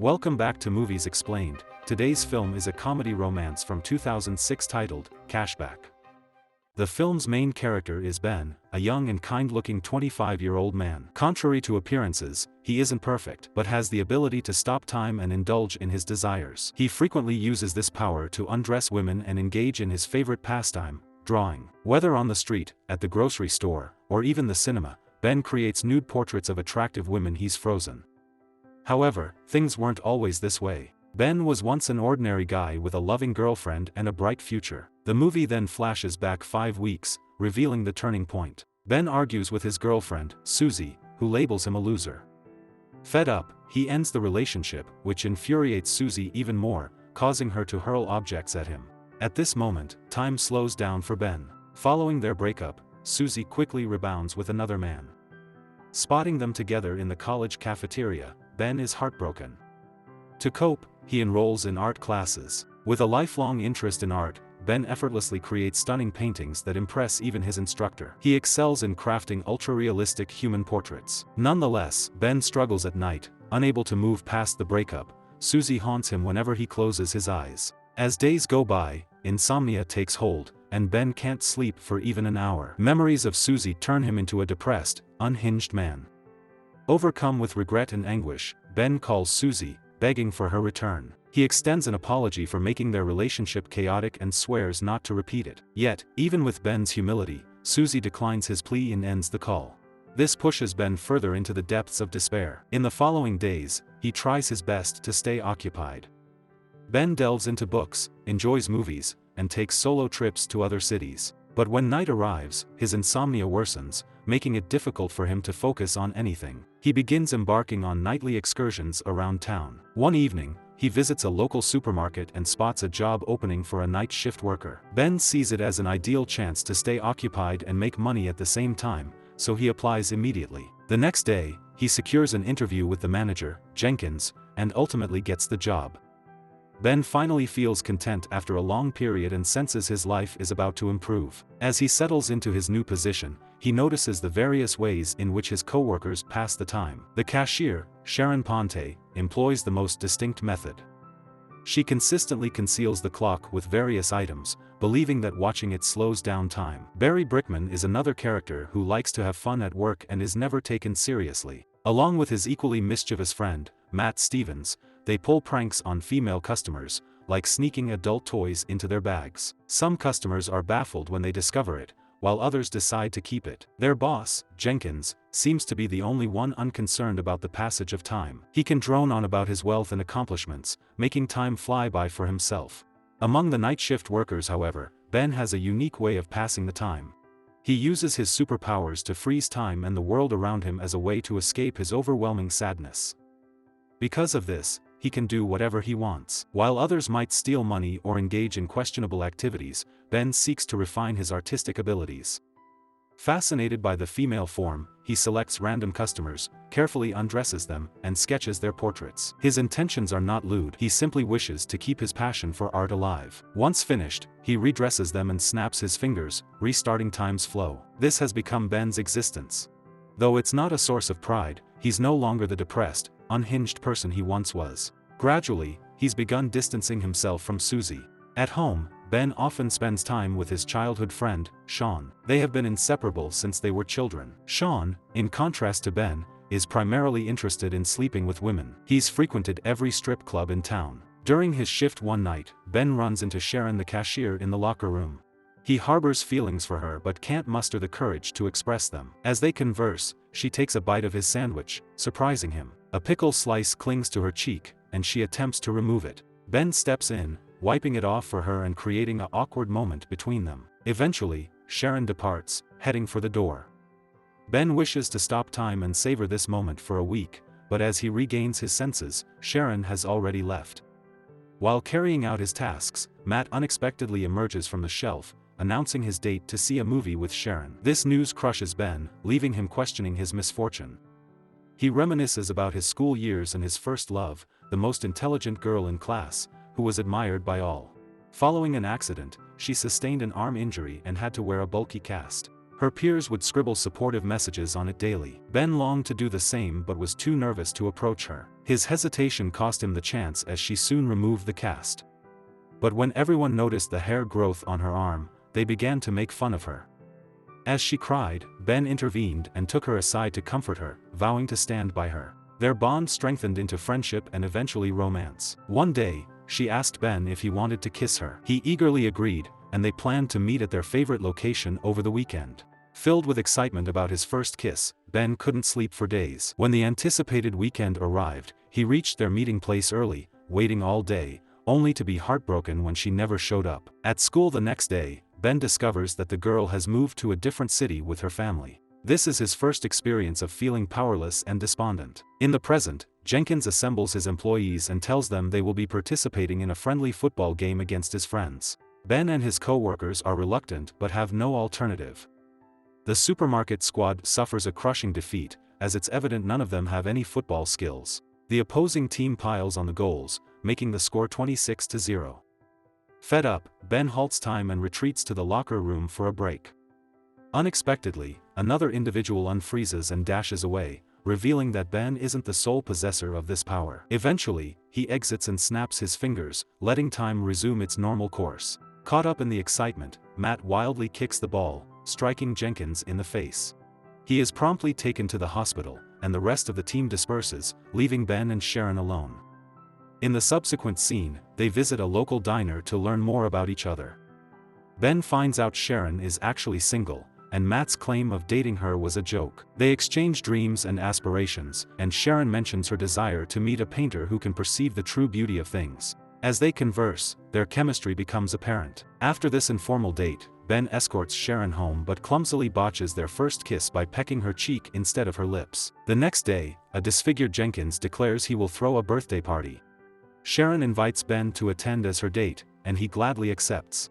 Welcome back to Movies Explained. Today's film is a comedy romance from 2006 titled Cashback. The film's main character is Ben, a young and kind-looking 25-year-old man. Contrary to appearances, he isn't perfect, but has the ability to stop time and indulge in his desires. He frequently uses this power to undress women and engage in his favorite pastime, drawing. Whether on the street, at the grocery store, or even the cinema, Ben creates nude portraits of attractive women he's frozen. However, things weren't always this way. Ben was once an ordinary guy with a loving girlfriend and a bright future. The movie then flashes back 5 weeks, revealing the turning point. Ben argues with his girlfriend, Susie, who labels him a loser. Fed up, he ends the relationship, which infuriates Susie even more, causing her to hurl objects at him. At this moment, time slows down for Ben. Following their breakup, Susie quickly rebounds with another man. Spotting them together in the college cafeteria, Ben is heartbroken. To cope, he enrolls in art classes. With a lifelong interest in art, Ben effortlessly creates stunning paintings that impress even his instructor. He excels in crafting ultra-realistic human portraits. Nonetheless, Ben struggles at night, unable to move past the breakup. Susie haunts him whenever he closes his eyes. As days go by, insomnia takes hold, and Ben can't sleep for even an hour. Memories of Susie turn him into a depressed, unhinged man. Overcome with regret and anguish, Ben calls Susie, begging for her return. He extends an apology for making their relationship chaotic and swears not to repeat it. Yet, even with Ben's humility, Susie declines his plea and ends the call. This pushes Ben further into the depths of despair. In the following days, he tries his best to stay occupied. Ben delves into books, enjoys movies, and takes solo trips to other cities. But when night arrives, his insomnia worsens, making it difficult for him to focus on anything. He begins embarking on nightly excursions around town. One evening, he visits a local supermarket and spots a job opening for a night shift worker. Ben sees it as an ideal chance to stay occupied and make money at the same time, so he applies immediately. The next day, he secures an interview with the manager, Jenkins, and ultimately gets the job. Ben finally feels content after a long period and senses his life is about to improve. As he settles into his new position, he notices the various ways in which his co-workers pass the time. The cashier, Sharon, employs the most distinct method. She consistently conceals the clock with various items, believing that watching it slows down time. Barry Brickman is another character who likes to have fun at work and is never taken seriously. Along with his equally mischievous friend, Matt Stevens, they pull pranks on female customers, like sneaking adult toys into their bags. Some customers are baffled when they discover it, while others decide to keep it. Their boss, Jenkins, seems to be the only one unconcerned about the passage of time. He can drone on about his wealth and accomplishments, making time fly by for himself. Among the night shift workers, however, Ben has a unique way of passing the time. He uses his superpowers to freeze time and the world around him as a way to escape his overwhelming sadness. Because of this, he can do whatever he wants. While others might steal money or engage in questionable activities, Ben seeks to refine his artistic abilities. Fascinated by the female form, he selects random customers, carefully undresses them, and sketches their portraits. His intentions are not lewd, he simply wishes to keep his passion for art alive. Once finished, he redresses them and snaps his fingers, restarting time's flow. This has become Ben's existence. Though it's not a source of pride, he's no longer the depressed, unhinged person he once was. Gradually, he's begun distancing himself from Susie. At home, Ben often spends time with his childhood friend, Sharon. They have been inseparable since they were children. Sharon, in contrast to Ben, is primarily interested in sleeping with women. He's frequented every strip club in town. During his shift one night, Ben runs into Sharon, the cashier, in the locker room. He harbors feelings for her but can't muster the courage to express them. As they converse, she takes a bite of his sandwich, surprising him. A pickle slice clings to her cheek, and she attempts to remove it. Ben steps in, wiping it off for her and creating an awkward moment between them. Eventually, Sharon departs, heading for the door. Ben wishes to stop time and savor this moment for a week, but as he regains his senses, Sharon has already left. While carrying out his tasks, Matt unexpectedly emerges from the shelf, announcing his date to see a movie with Sharon. This news crushes Ben, leaving him questioning his misfortune. He reminisces about his school years and his first love, the most intelligent girl in class, who was admired by all. Following an accident, she sustained an arm injury and had to wear a bulky cast. Her peers would scribble supportive messages on it daily. Ben longed to do the same but was too nervous to approach her. His hesitation cost him the chance as she soon removed the cast. But when everyone noticed the hair growth on her arm, they began to make fun of her. As she cried, Ben intervened and took her aside to comfort her, vowing to stand by her. Their bond strengthened into friendship and eventually romance. One day, she asked Ben if he wanted to kiss her. He eagerly agreed, and they planned to meet at their favorite location over the weekend. Filled with excitement about his first kiss, Ben couldn't sleep for days. When the anticipated weekend arrived, he reached their meeting place early, waiting all day, only to be heartbroken when she never showed up. At school the next day, Ben discovers that the girl has moved to a different city with her family. This is his first experience of feeling powerless and despondent. In the present, Jenkins assembles his employees and tells them they will be participating in a friendly football game against his friends. Ben and his co-workers are reluctant but have no alternative. The supermarket squad suffers a crushing defeat, as it's evident none of them have any football skills. The opposing team piles on the goals, making the score 26-0. Fed up, Ben halts time and retreats to the locker room for a break. Unexpectedly, another individual unfreezes and dashes away, revealing that Ben isn't the sole possessor of this power. Eventually, he exits and snaps his fingers, letting time resume its normal course. Caught up in the excitement, Matt wildly kicks the ball, striking Jenkins in the face. He is promptly taken to the hospital, and the rest of the team disperses, leaving Ben and Sharon alone. In the subsequent scene, they visit a local diner to learn more about each other. Ben finds out Sharon is actually single, and Matt's claim of dating her was a joke. They exchange dreams and aspirations, and Sharon mentions her desire to meet a painter who can perceive the true beauty of things. As they converse, their chemistry becomes apparent. After this informal date, Ben escorts Sharon home but clumsily botches their first kiss by pecking her cheek instead of her lips. The next day, a disfigured Jenkins declares he will throw a birthday party. Sharon invites Ben to attend as her date, and he gladly accepts.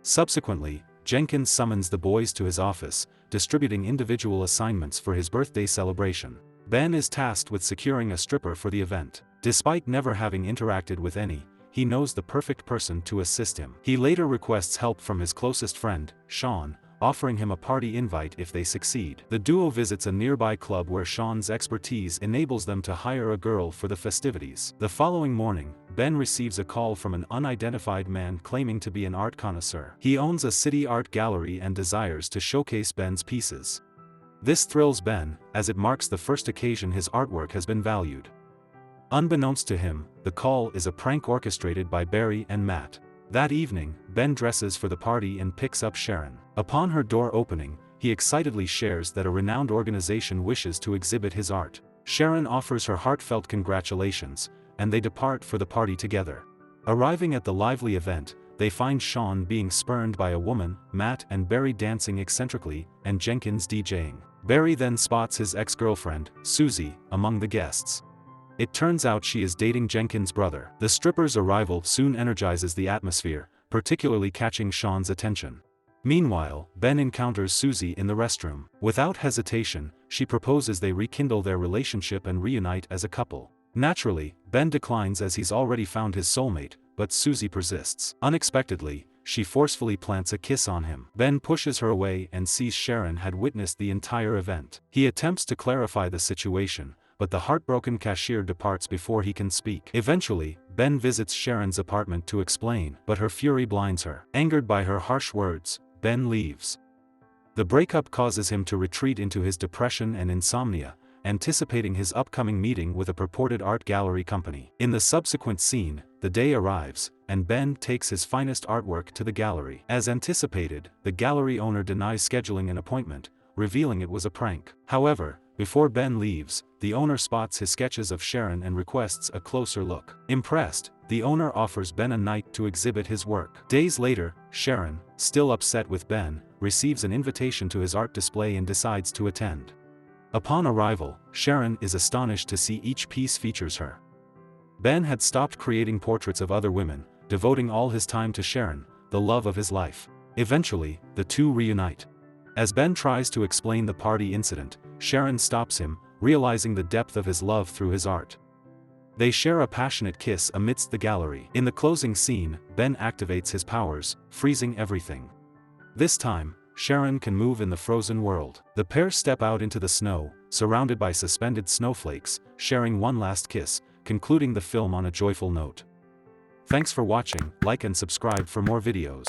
Subsequently, Jenkins summons the boys to his office, distributing individual assignments for his birthday celebration. Ben is tasked with securing a stripper for the event. Despite never having interacted with any, he knows the perfect person to assist him. He later requests help from his closest friend, Sharon, offering him a party invite if they succeed. The duo visits a nearby club where Sharon's expertise enables them to hire a girl for the festivities. The following morning, Ben receives a call from an unidentified man claiming to be an art connoisseur. He owns a city art gallery and desires to showcase Ben's pieces. This thrills Ben, as it marks the first occasion his artwork has been valued. Unbeknownst to him, the call is a prank orchestrated by Barry and Matt. That evening, Ben dresses for the party and picks up Sharon. Upon her door opening, he excitedly shares that a renowned organization wishes to exhibit his art. Sharon offers her heartfelt congratulations, and they depart for the party together. Arriving at the lively event, they find Sharon being spurned by a woman, Matt and Barry dancing eccentrically, and Jenkins DJing. Barry then spots his ex-girlfriend, Susie, among the guests. It turns out she is dating Jenkins' brother. The stripper's arrival soon energizes the atmosphere, particularly catching Sharon's attention. Meanwhile, Ben encounters Susie in the restroom. Without hesitation, she proposes they rekindle their relationship and reunite as a couple. Naturally, Ben declines as he's already found his soulmate, but Susie persists. Unexpectedly, she forcefully plants a kiss on him. Ben pushes her away and sees Sharon had witnessed the entire event. He attempts to clarify the situation, but the heartbroken cashier departs before he can speak. Eventually, Ben visits Sharon's apartment to explain, but her fury blinds her. Angered by her harsh words, Ben leaves. The breakup causes him to retreat into his depression and insomnia, anticipating his upcoming meeting with a purported art gallery company. In the subsequent scene, the day arrives, and Ben takes his finest artwork to the gallery. As anticipated, the gallery owner denies scheduling an appointment, revealing it was a prank. However, before Ben leaves, the owner spots his sketches of Sharon and requests a closer look. Impressed, the owner offers Ben a night to exhibit his work. Days later, Sharon, still upset with Ben, receives an invitation to his art display and decides to attend. Upon arrival, Sharon is astonished to see each piece features her. Ben had stopped creating portraits of other women, devoting all his time to Sharon, the love of his life. Eventually, the two reunite. As Ben tries to explain the party incident, Sharon stops him, realizing the depth of his love through his art. They share a passionate kiss amidst the gallery. In the closing scene, Ben activates his powers, freezing everything. This time, Sharon can move in the frozen world. The pair step out into the snow, surrounded by suspended snowflakes, sharing one last kiss, concluding the film on a joyful note. Thanks for watching, like and subscribe for more videos.